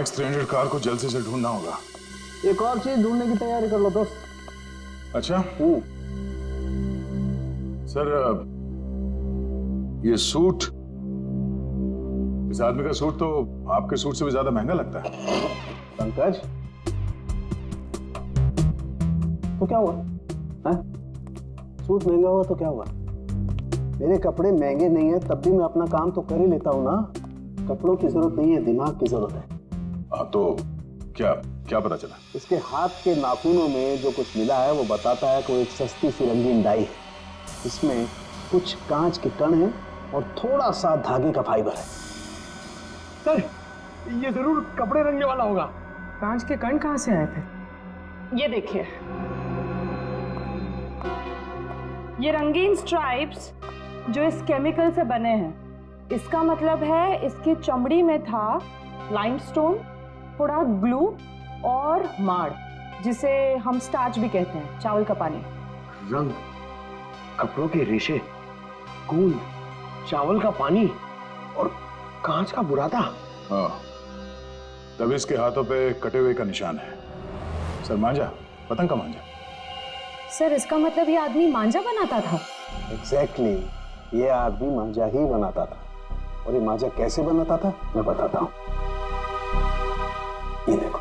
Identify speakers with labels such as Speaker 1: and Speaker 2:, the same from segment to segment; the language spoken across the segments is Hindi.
Speaker 1: RX 300 कार को जल्द से ढूंढना होगा।
Speaker 2: एक और चीज ढूंढने की तैयारी कर लो दोस्त।
Speaker 1: अच्छा सर, ये सूट, इस आदमी का सूट तो आपके सूट से भी ज्यादा महंगा लगता है।
Speaker 2: पंकज, तो क्या हुआ? हाँ? सूट महंगा हुआ तो क्या हुआ? मेरे कपड़े महंगे नहीं है तब भी मैं अपना काम तो कर ही लेता हूँ ना। कपड़ों की जरूरत नहीं है, दिमाग की जरूरत है।
Speaker 1: हाँ तो क्या क्या पता चला?
Speaker 2: इसके हाथ के नाखूनों में जो कुछ मिला है वो बताता है कि वो एक सस्ती सी रंगीन डाई है। इसमें कुछ कांच के कण हैं और थोड़ा सा धागे का फाइबर है।
Speaker 3: सर, ये जरूर कपड़े रंगने वाला होगा।
Speaker 4: कांच के कण कहाँ से आए थे?
Speaker 5: ये देखिए, ये रंगीन स्ट्राइप्स जो इस केमिकल से बने हैं, इसका मतलब है इसकी चमड़ी में था लाइमस्टोन, थोड़ा ग्लू और माड़, जिसे हम स्टार्च भी कहते हैं, चावल का पानी।
Speaker 3: रंग, कपड़ों के रेशे, गूंद, चावल का पानी और कांच का बुरादा।
Speaker 1: हाँ, तब इसके हाथों पे कटे हुए का निशान है। सर मांझा, पतंग का मांझा।
Speaker 5: सर इसका मतलब ये आदमी मांझा बनाता था?
Speaker 2: एग्जैक्टली, ये आदमी मांझा ही बनाता था। और ये मांझा कैसे बनाता था मैं बताता हूँ। ये देखो,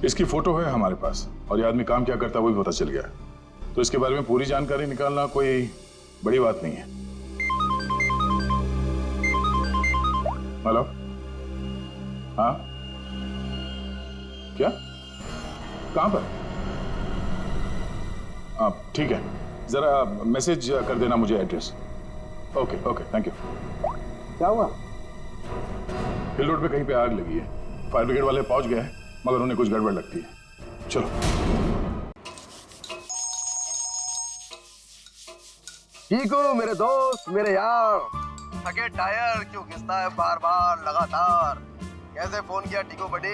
Speaker 1: इसकी फोटो है हमारे पास और ये आदमी काम क्या करता है वो भी पता चल गया। तो इसके बारे में पूरी जानकारी निकालना कोई बड़ी बात नहीं है। हेलो, हाँ, क्या, कहां पर? आप ठीक है, जरा मैसेज कर देना मुझे address. Okay okay, thank you.
Speaker 2: क्या हुआ?
Speaker 1: हिल रोड पे कहीं पे आग लगी है। फायर ब्रिगेड वाले पहुंच गए हैं मगर उन्हें कुछ गड़बड़ लगती है। चलो।
Speaker 3: ठीक हो मेरे दोस्त, मेरे यार। थके टायर क्यों घिसता है बार बार लगातार? कैसे फोन किया टीको बड़ी?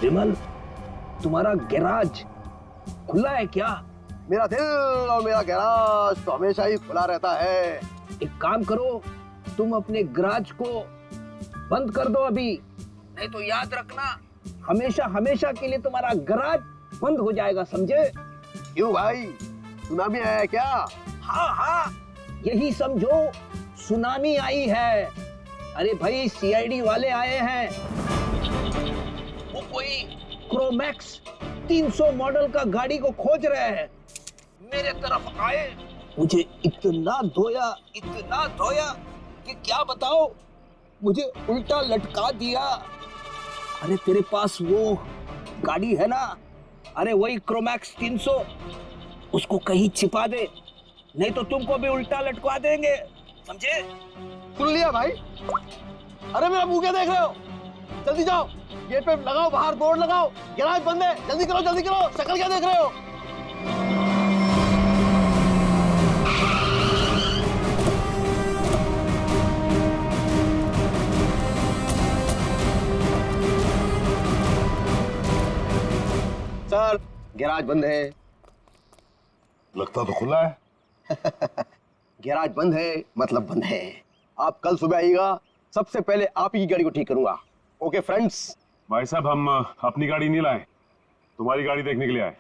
Speaker 6: विमल, तुम्हारा गैराज खुला है क्या?
Speaker 3: मेरा दिल और मेरा गैराज तो हमेशा ही खुला रहता है।
Speaker 6: एक काम करो, तुम अपने गैराज को बंद कर दो अभी, नहीं तो याद रखना हमेशा हमेशा के लिए तुम्हारा गैराज बंद हो जाएगा, समझे?
Speaker 3: क्यों भाई, सुनामी आया है क्या?
Speaker 6: हाँ हाँ, यही समझो सुनामी आई है। अरे भाई, CID वाले आए हैं। वो कोई क्रोमैक्स 300 मॉडल का गाड़ी को खोज रहे हैं। मेरे तरफ आए, मुझे इतना धोया कि क्या बताओ, मुझे उल्टा लटका दिया। अरे तेरे पास वो गाड़ी है ना, अरे वही क्रोमैक्स 300, उसको कहीं छिपा दे, नहीं तो तुमको भी उल्टा लटका देंगे, समझे?
Speaker 3: सुन लिया भाई। अरे मेरा मुंह क्या देख रहे हो? जल्दी जाओ, गेट पे लगाओ, बाहर बोर्ड लगाओ, गैराज बंद है, जल्दी करो जल्दी करो। शक्ल क्या देख रहे हो? सर, गैराज बंद है।
Speaker 1: लगता तो खुला है।
Speaker 3: गैराज बंद है मतलब बंद है। आप कल सुबह आइएगा, सबसे पहले आप ही की गाड़ी को ठीक करूंगा। Okay friends?
Speaker 7: भाई साहब, हम अपनी गाड़ी नहीं लाए, तुम्हारी गाड़ी देखने के लिए आए।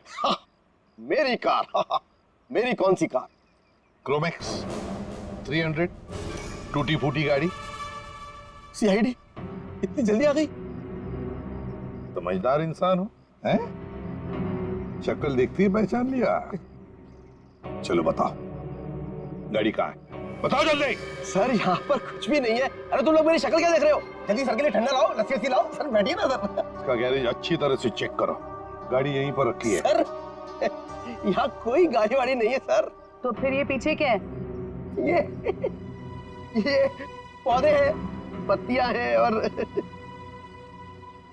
Speaker 3: मेरी कार? मेरी कौन सी कार?
Speaker 8: क्रोमैक्स 300 टूटी फूटी गाड़ी।
Speaker 3: CID इतनी जल्दी आ गई?
Speaker 8: समझदार इंसान हो, हैं? शक्ल देखती ही पहचान लिया। चलो बताओ, गाड़ी कहाँ है? बताओ जल्दी।
Speaker 3: सर यहाँ पर कुछ भी नहीं है। अरे तुम लोग मेरी शक्ल क्या देख रहे हो? जल्दी सर के लिए ठंडा लाओ, लस्सी लाओ। सर बैठिए ना सर।
Speaker 8: इसका गैरेज अच्छी तरह से चेक करो, गाड़ी यहीं पर रखी है।
Speaker 3: सर यहाँ कोई गाड़ी वाड़ी नहीं है सर।
Speaker 5: तो फिर ये पीछे क्या है?
Speaker 3: ये पौधे हैं, पत्तियां हैं और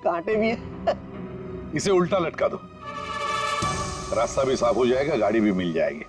Speaker 3: कांटे भी हैं।
Speaker 8: इसे उल्टा लटका दो, रास्ता भी साफ हो जाएगा, गाड़ी भी मिल जाएगी।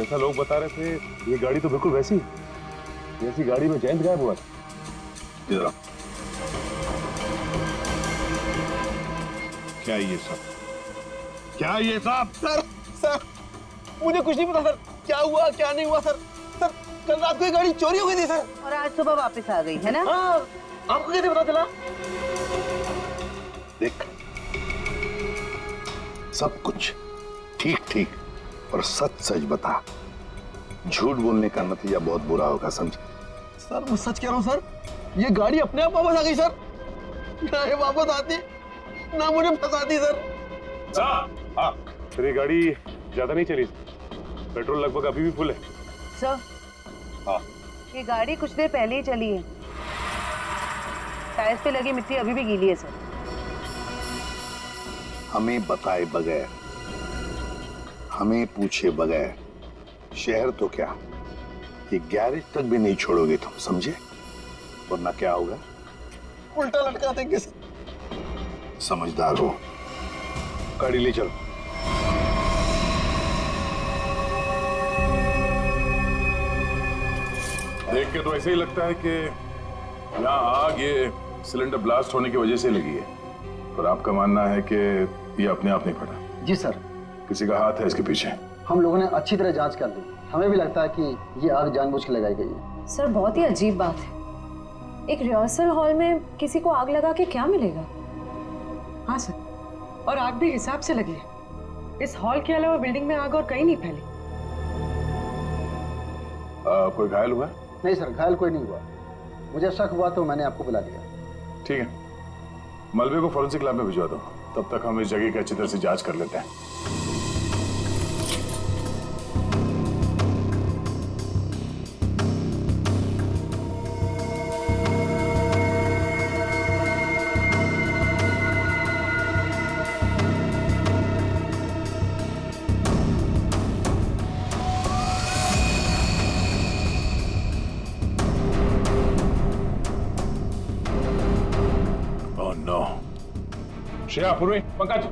Speaker 7: जैसा लोग बता रहे थे ये गाड़ी तो बिल्कुल वैसी जैसी गाड़ी में जयंत गायब हुआ था।
Speaker 8: इधर आओ। क्या ये सब? क्या ये सब?
Speaker 3: सर सर मुझे कुछ नहीं पता सर, क्या हुआ क्या नहीं हुआ सर। सर कल रात को ये गाड़ी चोरी हो गई थी सर,
Speaker 9: और आज सुबह वापस आ गई है ना?
Speaker 3: हाँ, आपको कैसे पता चला?
Speaker 8: देख, सब कुछ ठीक ठीक और सच सच बता। झूठ बोलने का नतीजा बहुत बुरा होगा, समझे?
Speaker 3: सर मैं सच कह रहा हूँ सर, ये गाड़ी अपने आप वापस आ गई सर। ना ये वापस आती ना मुझे फंसाती सर।
Speaker 7: हाँ, फिर ये गाड़ी ज्यादा नहीं चली, पेट्रोल लगभग अभी भी फुल है।
Speaker 9: सर
Speaker 8: हाँ।
Speaker 9: ये गाड़ी कुछ देर पहले ही चली है, टायर्स पे लगी मिट्टी अभी भी गीली है सर।
Speaker 8: हमें बताए बगैर, हमें पूछे बगैर शहर तो क्या, ये गैरेज तक भी नहीं छोड़ोगे तुम, समझे? वरना क्या होगा?
Speaker 3: उल्टा लटका देंगे सर।
Speaker 8: समझदार हो, गाड़ी ले चलो।
Speaker 1: देख के तो ऐसे ही लगता है कि यहाँ आग ये सिलेंडर ब्लास्ट होने की वजह से लगी है, और आपका मानना है कि ये अपने आप नहीं फटा।
Speaker 10: जी सर,
Speaker 1: किसी का हाथ है इसके पीछे।
Speaker 10: हम लोगों ने अच्छी तरह जांच कर ली, हमें भी लगता है कि ये आग जानबूझ के लगाई गई है।
Speaker 5: सर बहुत ही अजीब बात है, एक रिहर्सल हॉल में किसी को आग लगा के क्या मिलेगा?
Speaker 4: हाँ सर, और आग भी हिसाब से लगी है। इस हॉल के अलावा बिल्डिंग में आग और कहीं नहीं फैली।
Speaker 1: कोई घायल हुआ?
Speaker 10: नहीं सर, घायल कोई नहीं हुआ। मुझे शक हुआ तो मैंने आपको बुला लिया।
Speaker 1: ठीक है, मलबे को फॉरेंसिक लैब में भिजवा दो, तब तक हम इस जगह की अच्छी तरह से जांच कर लेते हैं।
Speaker 7: श्रेया, पूर्वी, पंकज,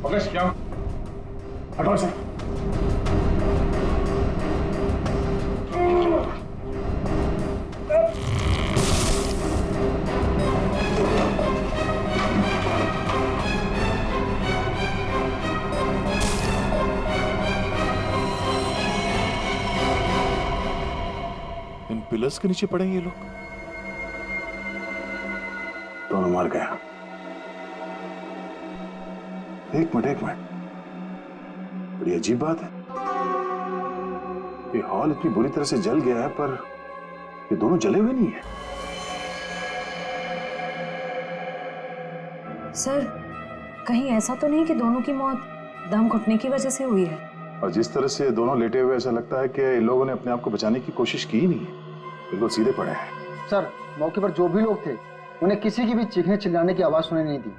Speaker 7: पंकज क्या हटो से।
Speaker 1: इन पिलर्स के नीचे पड़े ये लोग, दोनों मर गए। एक मिनट, बड़ी अजीब बात है। ये हॉल इतनी बुरी तरह से जल गया है, पर ये दोनों जले हुए नहीं है।
Speaker 5: सर कहीं ऐसा तो नहीं कि दोनों की मौत दम घुटने की वजह से हुई है?
Speaker 1: और जिस तरह से दोनों लेटे हुए, ऐसा लगता है कि इन लोगों ने अपने आप को बचाने की कोशिश की ही नहीं है, बिल्कुल सीधे पड़े हैं।
Speaker 10: सर मौके पर जो भी लोग थे उन्हें किसी की भी चीखने चिल्लाने की आवाज सुनाई नहीं दी।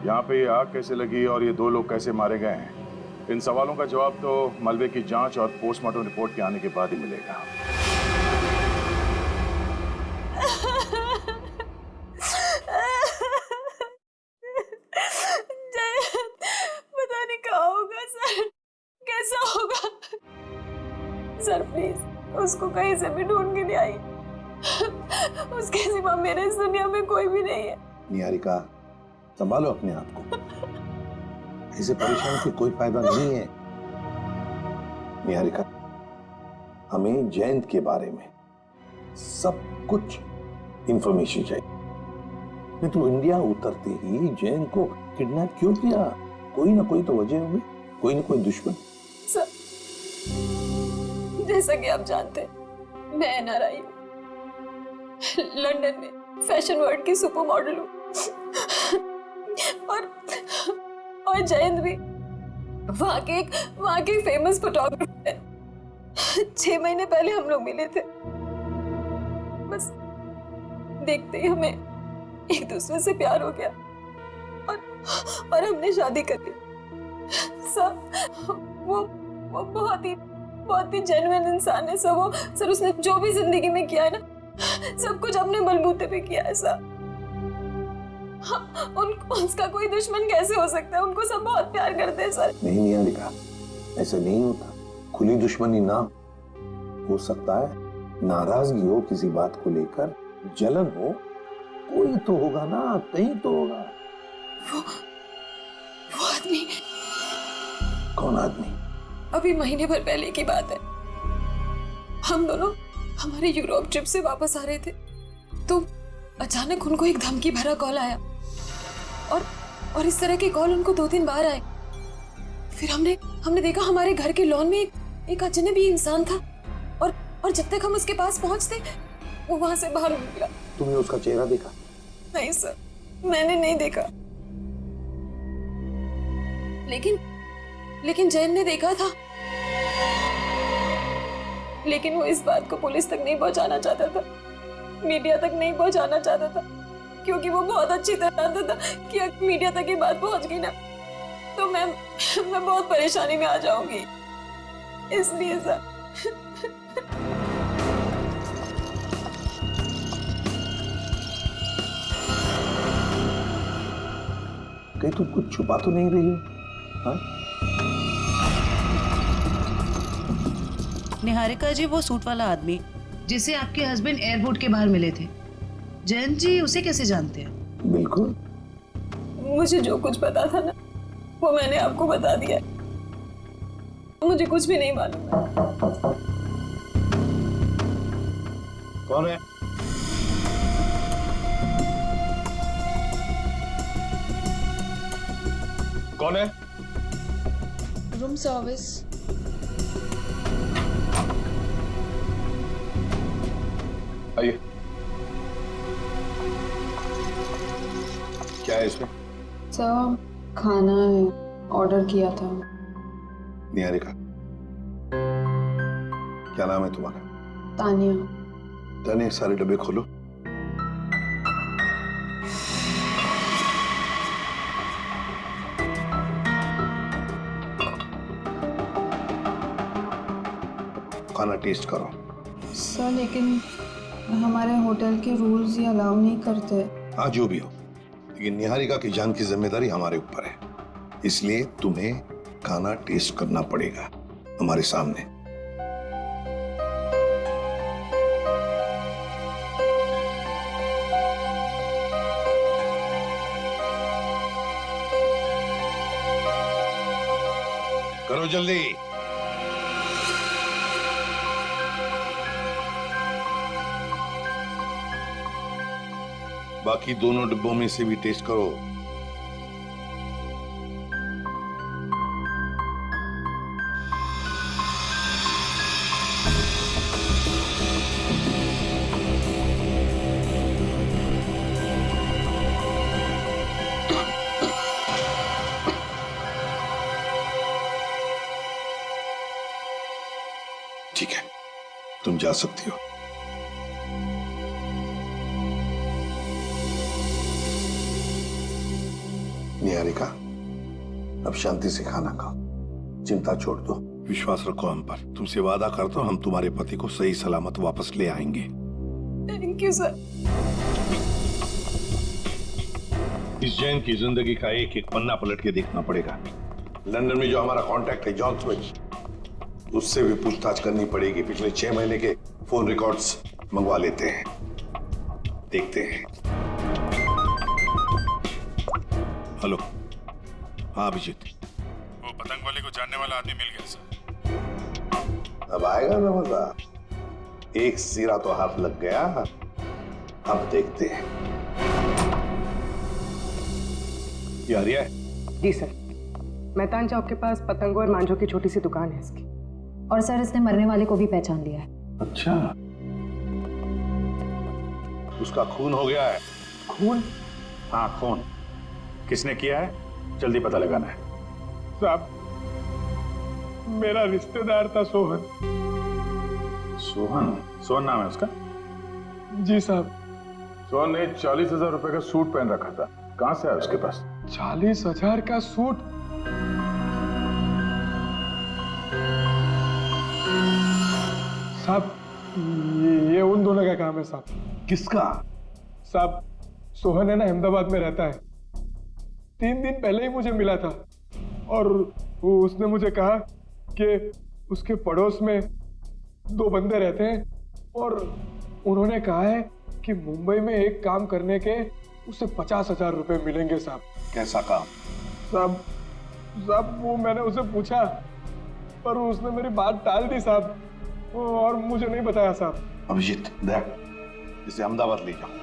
Speaker 1: यहाँ पे ये आग कैसे लगी और ये दो लोग कैसे मारे गए हैं, इन सवालों का जवाब तो मलबे की जांच और पोस्टमार्टम रिपोर्ट के आने के बाद ही मिलेगा।
Speaker 5: पता नहीं क्या होगा सर, कैसा होगा? सर प्लीज उसको कहीं से भी ढूंढ के ले आई, उसके सिवा मेरे इस दुनिया में कोई भी नहीं है।
Speaker 8: निहारिका, संभालो अपने आप को, ऐसे परेशान से कोई फायदा नहीं है। निहारिका, हमें जयंत के बारे में सब कुछ इंफॉर्मेशन चाहिए। नहीं तो इंडिया उतरते ही जयंत को किडनैप क्यों किया? कोई ना कोई तो वजह होगी, कोई ना कोई दुश्मन।
Speaker 5: सर जैसा कि आप जानते हैं, मैं एनआरआई हूँ, लंदन में फैशन वर्ल्ड की सुपर मॉडल हूँ, और जयंत भी वहाँ के फेमस फोटोग्राफर है। 6 महीने पहले हम लोग मिले थे, बस देखते ही हमें एक दूसरे से प्यार हो गया और हमने शादी कर ली। सर वो बहुत ही जेन्युइन इंसान है सर। सर उसने जो भी जिंदगी में किया है ना, सब कुछ अपने बलबूते पे किया है सर। उसका कोई दुश्मन कैसे हो सकता है? उनको सब बहुत प्यार करते हैं सर।
Speaker 8: नहीं निहारिका, ऐसे नहीं होता। खुली दुश्मनी ना हो सकता है, नाराजगी हो किसी बात को लेकर, जलन हो, कोई तो होगा ना, कहीं तो होगा।
Speaker 5: वो आदमी।
Speaker 8: कौन आदमी?
Speaker 5: अभी महीने भर पहले की बात है। हम दोनों हमारे यूरोप ट्रिप से वापस आ रहे थे तो अचानक उनको एक धमकी भरा कॉल आया और इस तरह के कॉल उनको 2-3 बार आए। फिर हमने देखा हमारे घर के लॉन में एक अजनबी इंसान था और जब तक हम उसके पास पहुंचते वो वहां से बाहर निकला।
Speaker 8: तुमने उसका चेहरा देखा?
Speaker 5: नहीं सर, मैंने नहीं देखा, लेकिन जैन ने देखा था। लेकिन वो इस बात को पुलिस तक नहीं पहुंचाना चाहता था, मीडिया तक नहीं पहुंचाना चाहता था, क्योंकि वो बहुत अच्छी तरह जानता था कि अगर मीडिया तक ये बात पहुंच गई ना तो मैं बहुत परेशानी में आ जाऊंगी। इसलिए सर।
Speaker 8: कहीं तुम कुछ छुपा तो नहीं रही हो? हाँ?
Speaker 9: निहारिका जी, वो सूट वाला आदमी जिसे आपके हस्बैंड एयरपोर्ट के बाहर मिले थे, जैन जी उसे कैसे जानते हैं?
Speaker 8: बिल्कुल।
Speaker 5: मुझे जो कुछ पता था ना वो मैंने आपको बता दिया। मुझे कुछ भी नहीं मालूम।
Speaker 1: कौन है? कौन है?
Speaker 5: Room service.
Speaker 1: आइए। क्या है इसमें?
Speaker 5: सर खाना है, ऑर्डर किया था।
Speaker 8: निहारिका, क्या नाम है तुम्हारा?
Speaker 5: तानिया।
Speaker 8: तानिया, सारे डब्बे खोलो। खाना टेस्ट करो।
Speaker 5: सर लेकिन हमारे होटल के रूल्स ये अलाउ नहीं करते।
Speaker 8: हाँ, जो भी हो, लेकिन निहारिका की जान की जिम्मेदारी हमारे ऊपर है, इसलिए तुम्हें खाना टेस्ट करना पड़ेगा हमारे सामने। करो जल्दी। बाकी दोनों डिब्बों में से भी टेस्ट करो। ठीक है, तुम जा सकती हो। निहारिका, अब शांति से खाना खाओ, चिंता छोड़ दो, विश्वास रखो हम पर। तुमसे वादा करता हूं हम तुम्हारे पति को सही सलामत वापस ले आएंगे।
Speaker 5: Thank you sir.
Speaker 8: इस जैन की जिंदगी का एक एक पन्ना पलट के देखना पड़ेगा। लंदन में जो हमारा कांटेक्ट है जॉन स्मिथ, उससे भी पूछताछ करनी पड़ेगी। पिछले 6 महीने के फोन रिकॉर्ड्स मंगवा लेते हैं, देखते हैं। हेलो। हाँ अभिजीत,
Speaker 1: वो पतंग वाले को जानने वाला आदमी मिल गया सर।
Speaker 8: अब आएगा ना मजा। एक सिरा तो हाथ लग गया, अब देखते हैं। ये आर्या है?
Speaker 4: जी सर, मैतान चौक के पास पतंगों और मांझों की छोटी सी दुकान है इसकी।
Speaker 11: और सर इसने मरने वाले को भी पहचान लिया है।
Speaker 8: अच्छा, उसका खून हो गया है।
Speaker 1: खून? हाँ खून। किसने किया है जल्दी पता लगाना है।
Speaker 7: साहब, मेरा रिश्तेदार था सोहन।
Speaker 1: सोहन? सोहन नाम है उसका?
Speaker 7: जी साहब।
Speaker 1: सोहन ने 40,000 रुपए का सूट पहन रखा था, कहां से आया उसके पास?
Speaker 7: 40,000 का सूट? साहब, ये उन दोनों का काम है साहब।
Speaker 8: किसका?
Speaker 7: साहब,
Speaker 12: सोहन है ना, अहमदाबाद में रहता है। 3 दिन पहले ही मुझे मिला था और उसने मुझे कहा कि उसके पड़ोस में 2 बंदे रहते हैं और उन्होंने कहा है कि मुंबई में एक काम करने के उसे 50,000 रुपए मिलेंगे साहब।
Speaker 1: कैसा काम?
Speaker 12: साहब वो मैंने उसे पूछा पर उसने मेरी बात टाल दी साहब और मुझे नहीं बताया साहब।
Speaker 1: अभिजीत देख, इसे अहमदाबाद ले जाओ।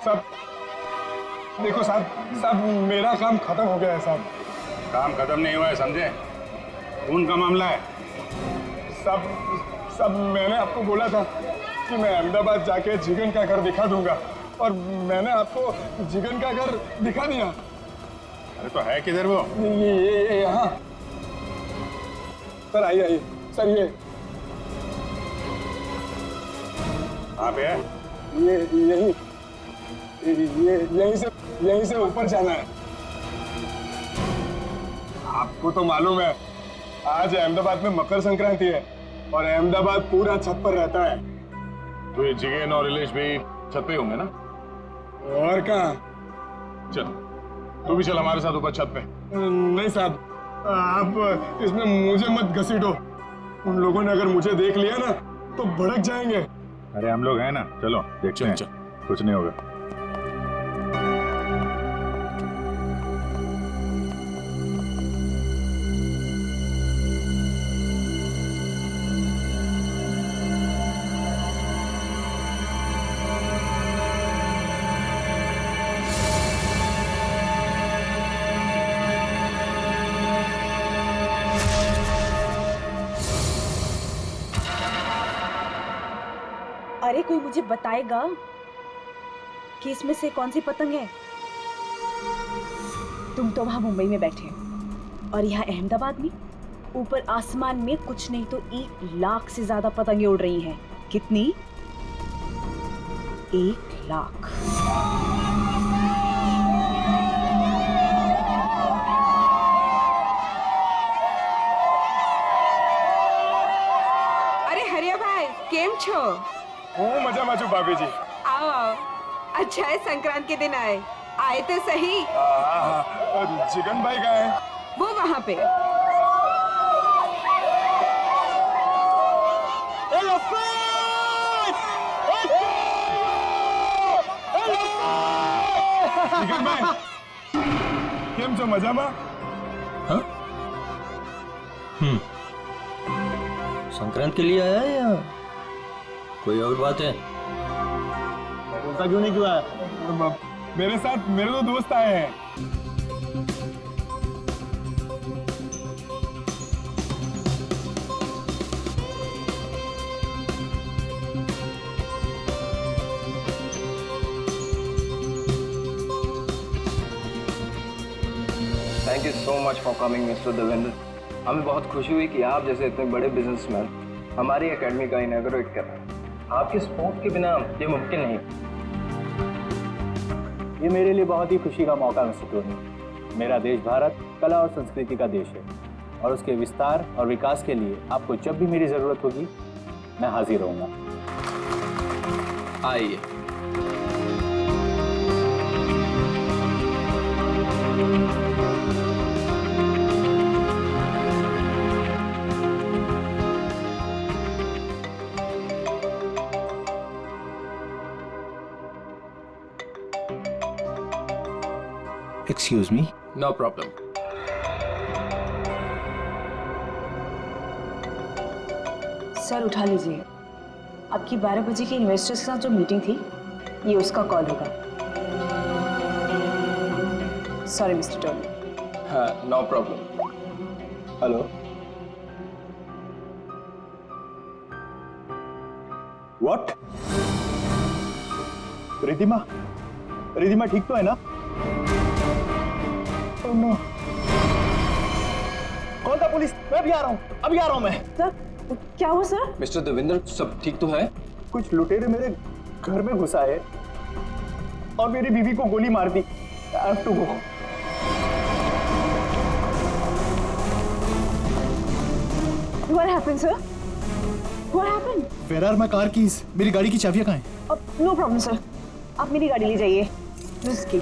Speaker 12: साहब देखो साहब मेरा काम खत्म हो गया है साहब।
Speaker 7: काम खत्म नहीं हुआ है, समझे? खून का मामला है।
Speaker 12: साहब मैंने आपको बोला था कि मैं अहमदाबाद जाके जिगन का घर दिखा दूंगा और मैंने आपको जिगन का घर दिखा दिया।
Speaker 7: अरे तो है किधर वो?
Speaker 12: ये यहाँ सर, आइए सर, ये
Speaker 7: कहाँ पे है?
Speaker 12: ये यहीं से ऊपर जाना है। आपको तो मालूम है आज अहमदाबाद में मकर संक्रांति है और अहमदाबाद पूरा छत पर रहता है।
Speaker 7: तो ये जिगेन और इलेश भी छत पे होंगे ना?
Speaker 12: और कहाँ?
Speaker 7: चल तू भी चल हमारे साथ ऊपर छत पे।
Speaker 12: नहीं साहब, आप इसमें मुझे मत घसीटो। उन लोगों ने अगर मुझे देख लिया ना तो भड़क जाएंगे।
Speaker 7: अरे हम लोग हैं ना, चलो देखते हैं। कुछ नहीं होगा।
Speaker 5: अरे कोई मुझे बताएगा कि इसमें से कौन सी पतंग है? तुम तो वहां मुंबई में बैठे हो और यहाँ अहमदाबाद में ऊपर आसमान में कुछ नहीं तो 1 लाख से ज्यादा पतंगे उड़ रही हैं। कितनी? 1 लाख।
Speaker 13: अरे हरिया भाई केम छो?
Speaker 12: मजा माचू भाभी जी।
Speaker 13: आओ, अच्छा है संक्रांत के दिन आए तो सही।
Speaker 12: जिगन भाई कहाँ है?
Speaker 13: वो वहाँ पे।
Speaker 12: जिगन भाई केम छो, मजामा?
Speaker 14: संक्रांत के लिए आया है या कोई और बात है?
Speaker 12: बोलता क्यों नहीं क्यों आया? मेरे साथ मेरे 2 दोस्त आए हैं।
Speaker 15: Thank you so much for coming mister Devendra. हमें बहुत खुशी हुई कि आप जैसे इतने बड़े बिजनेसमैन हमारी एकेडमी का इनॉग्रेट कर रहे हैं। आपके सपोर्ट के बिना ये मुमकिन नहीं।
Speaker 16: ये मेरे लिए बहुत ही खुशी का मौका मिस्टर टोनी। मेरा देश भारत कला और संस्कृति का देश है और उसके विस्तार और विकास के लिए आपको जब भी मेरी जरूरत होगी मैं हाजिर रहूंगा।
Speaker 15: आइए।
Speaker 14: Excuse me?
Speaker 15: No problem.
Speaker 5: Sir उठा लीजिए, आपकी 12 बजे की इन्वेस्टर्स के साथ जो मीटिंग थी ये उसका कॉल होगा। Sorry mister Tony.
Speaker 15: हाँ, no problem.
Speaker 16: Hello, what? Ridhima, Ridhima ठीक तो है ना? Oh no. कौन था पुलिस? मैं अभी आ रहा हूँ, अभी आ रहा हूँ मैं।
Speaker 5: सर, क्या हुआ सर?
Speaker 15: मिस्टर देवेंद्र, सब ठीक तो है?
Speaker 16: कुछ लुटेरे मेरे घर में घुसा है और मेरी बीवी को गोली मार दी। I have to go.
Speaker 5: What happened, sir? What happened?
Speaker 17: Where are my car keys? मेरी गाड़ी की चाबियां कहाँ हैं?
Speaker 5: No problem, sir. आप मेरी गाड़ी ले जाइए। Risky.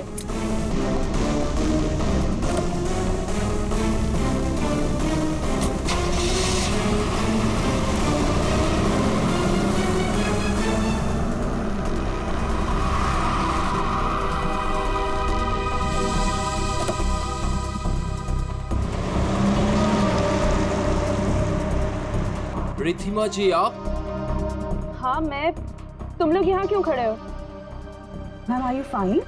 Speaker 15: रिधिमा जी, आप?
Speaker 5: हाँ मैं। तुम लोग यहाँ क्यों खड़े हो? Ma'am, are you fine?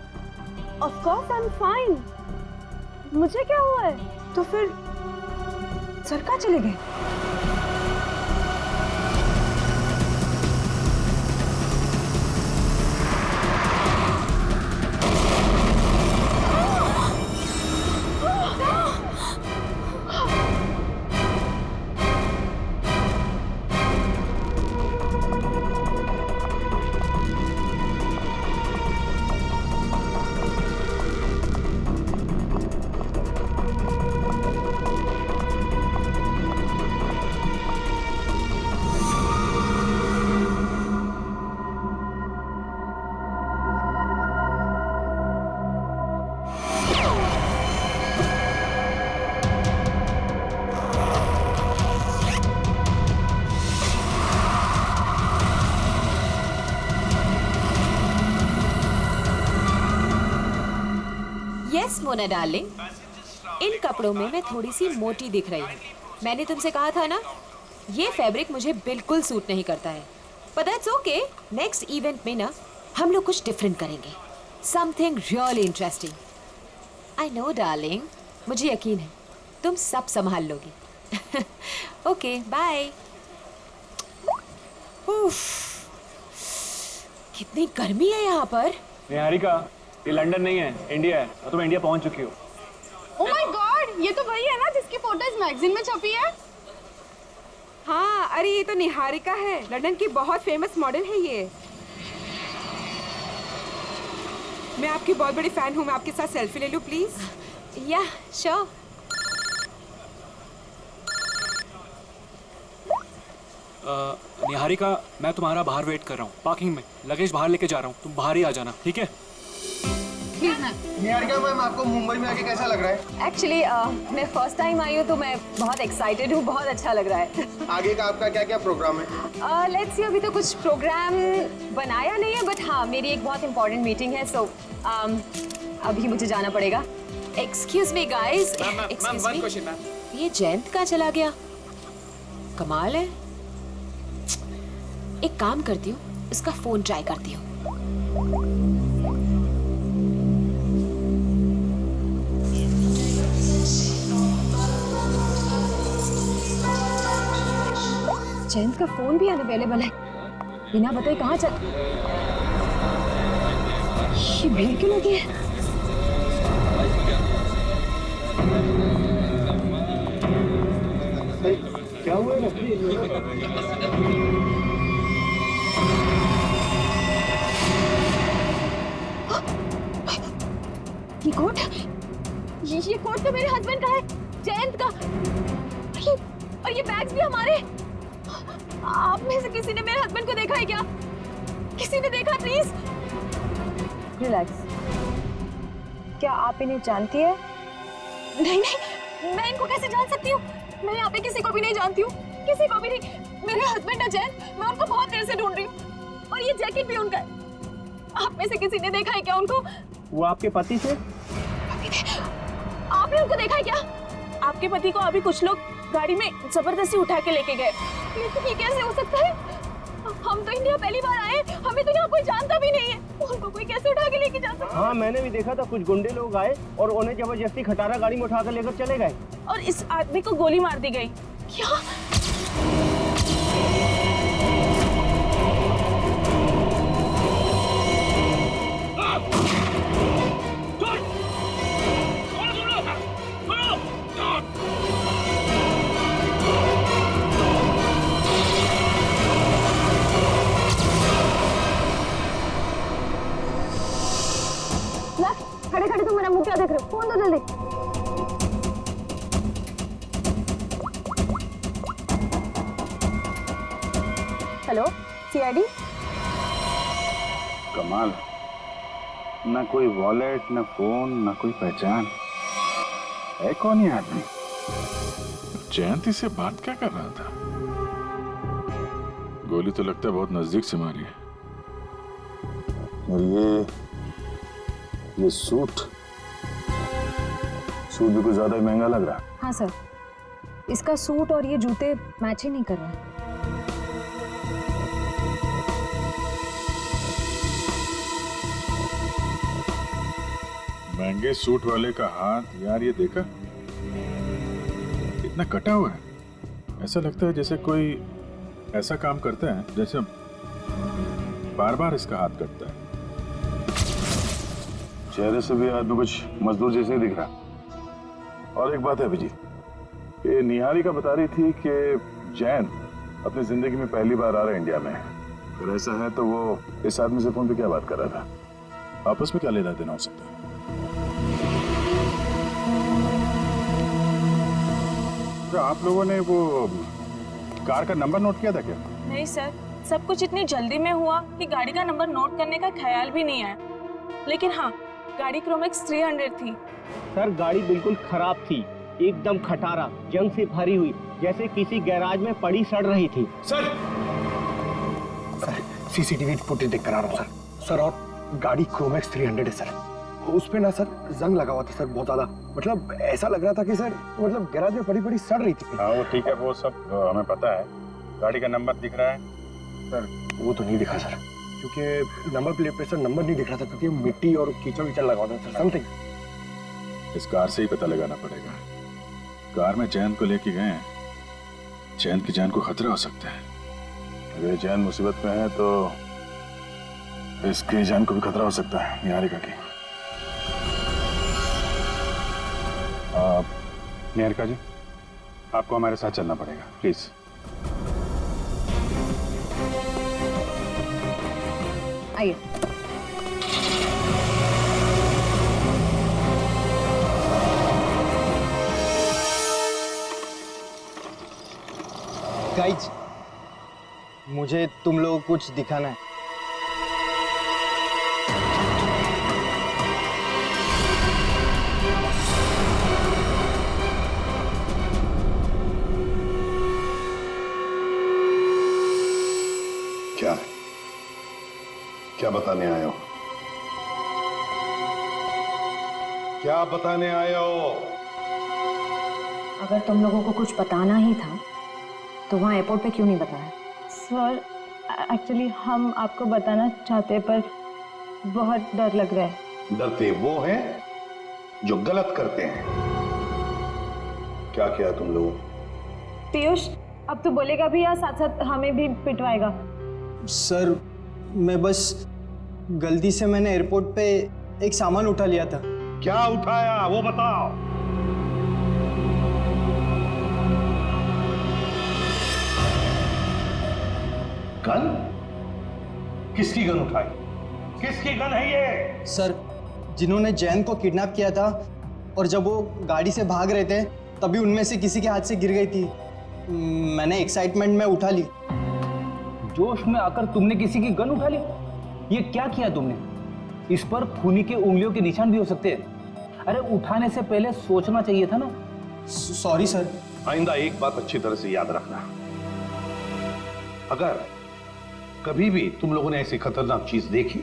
Speaker 5: Of course I am fine. मुझे क्या हुआ है? तो फिर सर कहाँ चले गए?
Speaker 18: यस मोना डार्लिंग, इन कपड़ों में मैं थोड़ी सी मोटी दिख रही हूँ। मैंने तुमसे कहा था ना, ये फैब्रिक मुझे बिल्कुल सूट नहीं करता है। पर दैट्स ओके, नेक्स्ट इवेंट में ना हम लोग कुछ डिफरेंट करेंगे, something really interesting. I know darling, मुझे यकीन है तुम सब संभाल लोगी। Okay bye. कितनी गर्मी है यहाँ पर।
Speaker 16: निहारिका, ये लंदन नहीं है, इंडिया है और तुम इंडिया पहुंच चुकी हो।
Speaker 19: ओह माय गॉड, ये तो वही है ना जिसकी फोटो इस मैगजीन में छपी है।
Speaker 13: हाँ, अरे ये तो निहारिका है, लंदन की बहुत फेमस मॉडल है ये। मैं आपकी बहुत बड़ी फैन हूँ, मैं आपके साथ सेल्फी ले लूँ प्लीज?
Speaker 18: या श्योर।
Speaker 20: निहारिका, मैं तुम्हारा बाहर वेट कर रहा हूँ, पार्किंग में। लगेज बाहर लेके जा रहा हूँ, तुम बाहर ही आ जाना, ठीक है?
Speaker 3: निहारिका मैम, आपको मुंबई में आके कैसा लग रहा है?
Speaker 5: एक्चुअली मैं फर्स्ट टाइम आई हूँ तो मैं बहुत एक्साइटेड हूँ, बहुत अच्छा लग रहा है।
Speaker 3: आगे का आपका क्या क्या प्रोग्राम है?
Speaker 5: लेट्स सी, अभी तो कुछ प्रोग्राम बनाया नहीं है, बट हाँ मेरी एक बहुत इंपॉर्टेंट मीटिंग है, सो अभी मुझे जाना पड़ेगा।
Speaker 18: Excuse me guys, excuse me, ये जयंत कहाँ चला गया? कमाल है। एक काम करती हूँ, इसका फोन ट्राई करती हूँ।
Speaker 5: जयंत का फोन भी अनअवेलेबल है, बिना बताए कहाँ चल। ये भीड़ क्यों लगी है?
Speaker 3: क्या हुआ है?
Speaker 5: ये कोट, ये कोट तो मेरे हस्बैंड का है, जयंत का। और ये बैग्स भी हमारे। आप में से किसी ने मेरे हस्बैंड को देखा है क्या? किसी ने देखा? Please relax. क्या आप इन्हें जानती है? नहीं नहीं, मैं इनको कैसे जान सकती हूँ? मैं यहाँ पे किसी को भी नहीं जानती हूँ, किसी को भी नहीं। मेरे हस्बैंड है जैन, मैं उनको बहुत देर से ढूंढ रही हूँ, और ये जैकेट भी उनका है। आप में से किसी ने देखा है क्या उनको?
Speaker 16: वो आपके पति थे?
Speaker 5: आपने उनको देखा है क्या? आपके पति को अभी कुछ लोग गाड़ी में जबरदस्ती उठा के लेके गए। लेकिन ये कैसे हो सकता है? हम तो इंडिया पहली बार आए, हमें तो यहाँ कोई जानता भी नहीं है, उनको कोई कैसे उठा के लेके जा सकता है?
Speaker 16: हाँ, मैंने भी देखा था, कुछ गुंडे लोग आए और उन्हें जबरदस्ती खटारा गाड़ी में उठा कर लेकर चले गए।
Speaker 5: और इस आदमी को गोली मार दी गई। क्या? Hello, CID?
Speaker 1: कमाल, ना कोई वॉलेट, ना फोन, ना कोई पहचान। है कौन ये आदमी? जयंती से बात क्या कर रहा था? गोली तो लगता है बहुत नजदीक से मारी है। और ये सूट भी कुछ ज्यादा ही महंगा लग रहा है।
Speaker 11: हाँ सर, इसका सूट और ये जूते मैच ही नहीं कर रहे।
Speaker 1: महंगे सूट वाले का हाथ, यार ये देखा, इतना कटा हुआ है। ऐसा लगता है जैसे कोई ऐसा काम करता है जैसे बार बार इसका हाथ कटता है। चेहरे से भी आदमी कुछ मजदूर जैसे ही दिख रहा। और एक बात है अभिजीत, ये निहारिका बता रही थी कि जैन अपनी जिंदगी में पहली बार आ रहा है इंडिया में। अगर ऐसा है तो वो इस आदमी से फोन पे क्या बात कर रहा था? आपस में क्या लेना देना हो सकता है? तो आप लोगों ने वो कार का नंबर नोट किया था क्या?
Speaker 5: नहीं सर, सब कुछ इतनी जल्दी में हुआ कि गाड़ी का नंबर नोट करने का ख्याल भी नहीं आया। लेकिन हाँ, गाड़ी क्रोमैक्स 300 थी।
Speaker 6: सर गाड़ी बिल्कुल खराब थी, एकदम खटारा, जंग से भरी हुई, जैसे किसी गैराज में पड़ी सड़ रही थी।
Speaker 3: सर सीसीटीवी फुटेज देख कर आ रहा हूँ सर। सर और गाड़ी क्रोमैक्स 300 है सर। उस पे ना सर जंग लगा हुआ था सर, बहुत ज्यादा। मतलब ऐसा लग रहा था कि सर मतलब गैराज में पड़ी सड़ रही थी।
Speaker 1: हाँ वो ठीक है, वो सब हमें पता है। गाड़ी का नंबर दिख रहा है?
Speaker 3: सर वो तो नहीं दिखा सर, क्योंकि नंबर प्लेट पे सर नंबर नहीं दिख रहा था, क्योंकि मिट्टी और कीचड़ लगा हुआ था सर। समथिंग
Speaker 1: इस कार से ही पता लगाना पड़ेगा। कार में चैन को लेके गए हैं, चैन की जान को खतरा हो सकता है। अगर चैन मुसीबत में है तो इसकी जान को भी खतरा हो सकता है, निहारिका की। निहारिका जी, आपको हमारे साथ चलना पड़ेगा, प्लीज।
Speaker 11: आइए।
Speaker 10: गाइज, मुझे तुम लोगों को कुछ दिखाना है।
Speaker 8: क्या है? क्या बताने आए हो? क्या बताने आए हो?
Speaker 11: अगर तुम लोगों को कुछ बताना ही था तो वहाँ एयरपोर्ट पे क्यों नहीं बताया?
Speaker 5: सर एक्चुअली हम आपको बताना चाहते पर बहुत डर लग रहा है।
Speaker 8: डरते वो हैं जो गलत करते हैं। क्या किया तुम लोगों?
Speaker 5: पीयूष, अब तो बोलेगा भी या साथ साथ हमें भी पिटवाएगा?
Speaker 10: सर मैं बस गलती से मैंने एयरपोर्ट पे एक सामान उठा लिया था।
Speaker 8: क्या उठाया वो बताओ। गन? किसकी गन उठाई? किसकी गन है ये?
Speaker 10: सर जिन्होंने जैन को किडनैप किया था और जब वो गाड़ी से भाग रहे थे तभी उनमें से किसी के हाथ से गिर गई थी। मैंने एक्साइटमेंट में उठा ली।
Speaker 6: जोश में आकर तुमने किसी की गन उठा ली? ये क्या किया तुमने? इस पर खूनी के उंगलियों के निशान भी हो सकते हैं। अरे उठाने से पहले सोचना चाहिए था ना।
Speaker 10: Sorry sir.
Speaker 8: आइंदा एक बात अच्छी तरह से याद रखना, अगर कभी भी तुम लोगों ने ऐसी खतरनाक चीज देखी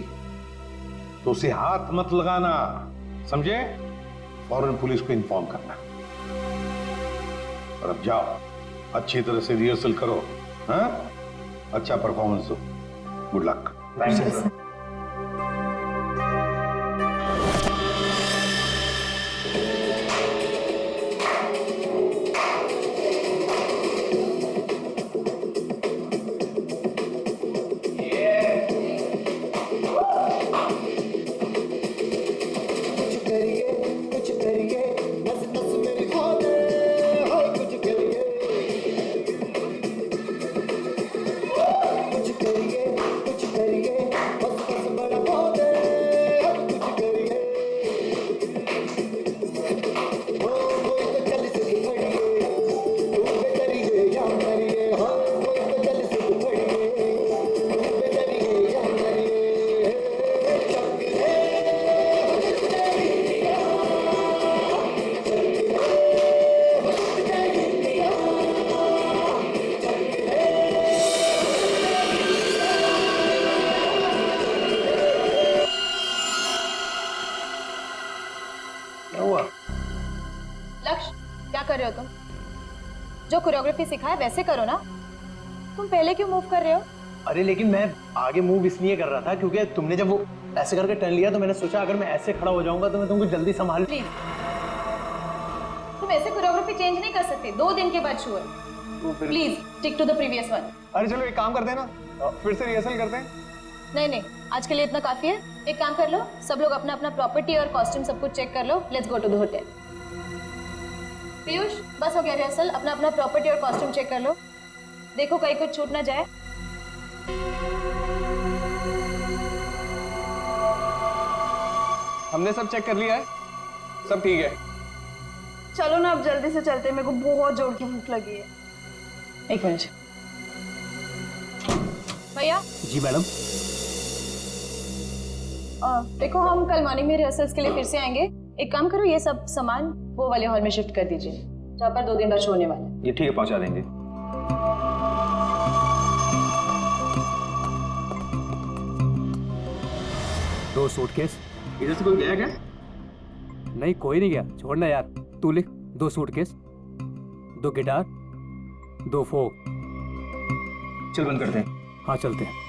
Speaker 8: तो उसे हाथ मत लगाना, समझे? फौरन पुलिस को इन्फॉर्म करना। और अब जाओ, अच्छी तरह से रिहर्सल करो, हाँ? अच्छा परफॉर्मेंस दो। Good luck.
Speaker 11: Thank you sir.
Speaker 21: कुछ करिए बस लक्ष्य, क्या कर रहे हो तुम? जो कोरियोग्राफी सिखाया वैसे करो ना। तुम पहले क्यों मूव कर रहे हो?
Speaker 10: अरे लेकिन मैं आगे मूव इसलिए कर रहा था क्योंकि तुमने जब वो ऐसे करके टर्न लिया तो मैंने सोचा अगर मैं ऐसे खड़ा हो जाऊंगा तो मैं तुमको जल्दी संभाल।
Speaker 21: प्लीज, तुम ऐसे कोरियोग्राफी चेंज नहीं कर सकते। 2 दिन के बाद शो है। Please stick to the previous one.
Speaker 3: अरे चलो एक काम करते हैं ना, फिर से रिहर्सल करते हैं।
Speaker 21: नहीं, आज के लिए इतना काफी है। एक काम कर लो, सब लोग अपना अपना प्रॉपर्टी और कॉस्ट्यूम सब कुछ चेक कर लो। Let's go to the hotel. Piyush, बस हो गया रिहर्सल। अपना अपना प्रॉपर्टी और कॉस्ट्यूम चेक कर लो। देखो कहीं कुछ छूट ना जाए।
Speaker 3: हमने सब चेक कर लिया है, सब ठीक है।
Speaker 5: चलो ना अब जल्दी से चलते, मेरे को बहुत जोर की भूख लगी है।
Speaker 21: एक मिनट भैया।
Speaker 10: जी मैडम।
Speaker 21: देखो हम कल मॉर्निंग में रिहर्सल्स के लिए फिर से आएंगे। एक काम करो, ये सब सामान वो वाले हॉल में शिफ्ट कर दीजिए जहाँ पर 2 दिन बाद शो होने वाला है।
Speaker 15: ये ठीक है, पहुंचा देंगे।
Speaker 14: दो सूटकेस।
Speaker 15: इधर से कोई गया क्या?
Speaker 14: नहीं, कोई नहीं गया, छोड़ना यार। तू लिख 2 सूटकेस, 2 गिटार, 2 फोक।
Speaker 15: चल बंद करते हैं।
Speaker 14: हाँ चलते हैं।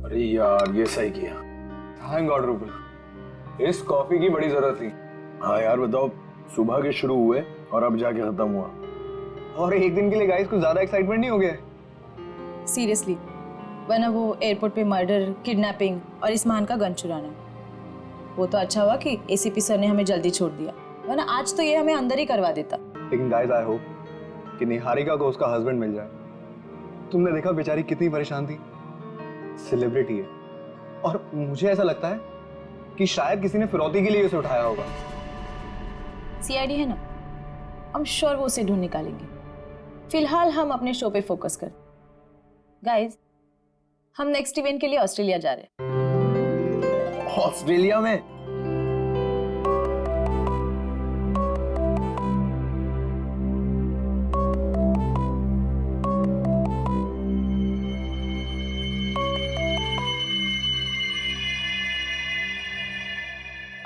Speaker 15: अरे यार, ये सही किया।
Speaker 3: थैंक गॉड रूपल, इस कॉफी की बड़ी जरूरत थी।
Speaker 1: हाँ यार बताओ, सुबह के शुरू हुए और अब जाके खत्म हुआ।
Speaker 3: और एक दिन के लिए गाइस कुछ ज्यादा एक्साइटमेंट नहीं हो गया?
Speaker 21: सीरियसली, वरना वो एयरपोर्ट पे मर्डर, किडनैपिंग और इस मान का गन चुराना, वो तो अच्छा हुआ कि एसीपी सर ने हमें जल्दी छोड़ दिया, वरना आज तो ये हमें अंदर ही करवा देता।
Speaker 3: लेकिन गाइस आई होप कि निहारिका को उसका हस्बैंड मिल जाए। तुमने देखा बेचारी कितनी परेशान थी। सेलिब्रिटी है और मुझे ऐसा लगता है कि शायद किसी ने फिरौती के लिए उसे उठाया होगा।
Speaker 21: सीआईडी है ना, हम श्योर वो उसे ढूंढ निकालेंगे। फिलहाल हम अपने शो पे फोकस कर। गाइस, हम नेक्स्ट इवेंट के लिए ऑस्ट्रेलिया जा रहे हैं।
Speaker 3: ऑस्ट्रेलिया में?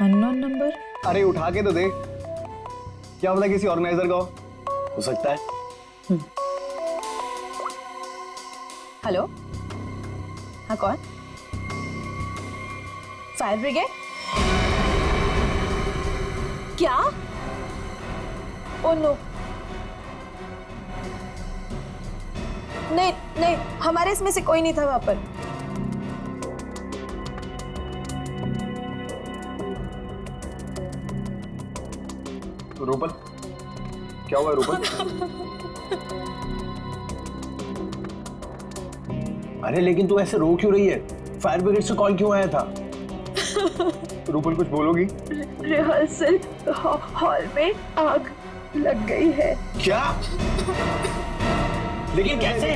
Speaker 21: Unknown number.
Speaker 3: अरे उठा के तो देख, क्या पता किसी ऑर्गेनाइजर का हो सकता है।
Speaker 21: हेलो, हाँ कौन? Fire brigade? क्या? ओ नो, नहीं, हमारे इसमें से कोई नहीं था वहां पर।
Speaker 3: रूपल, क्या हुआ रूपल?
Speaker 8: अरे लेकिन तू ऐसे रो क्यों रही है? फायर ब्रिगेड से कॉल क्यों आया था?
Speaker 3: रूपल कुछ बोलोगी?
Speaker 5: रिहर्सल हॉल में आग लग गई है।
Speaker 8: क्या? लेकिन कैसे?